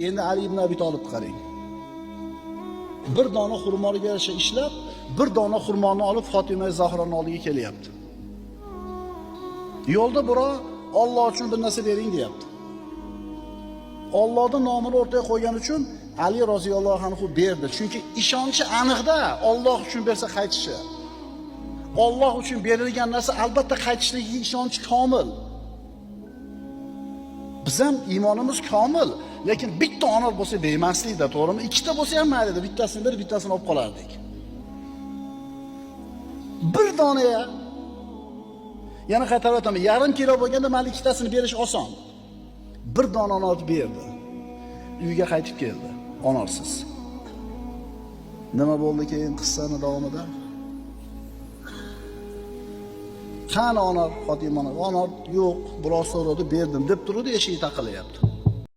Endi Ali ibn Abi Tolibni qarang. Bir dona xurmoniga yarasha ishlab, bir dona xurmoni olib Fatima Zahroning oldiga kelyapti. Yo'lda birov Alloh uchun bir narsa bering deyapti. Allohning nomini o'rtaga qo'ygan uchun Ali roziyallohu anhu berdi. Chunki ishonchi aniqda Alloh uchun bersa qaytishi. Alloh uchun berilgan narsa albatta qaytishligiga ishonchi komil. Biz ham iymonimiz komil, lekin bitta ona bo'lsa bermaslikda, to'g'rimi? Ikkita bo'lsa ham mayli, bittasini berib, bittasini olib qolardik. Bir dona ya. Yana qaytarib o'taman, yarim kilo bo'lganda mayli ikkitasini berish oson. Bir donani olib berdi. Uyga qaytib keldi, onorsiz. Nima bo'ldi keyin qissani davomida? Qani onor Fatimani? Onor yo'q, biroz so'radi, berdim deb turdi, eshik taqilyapti.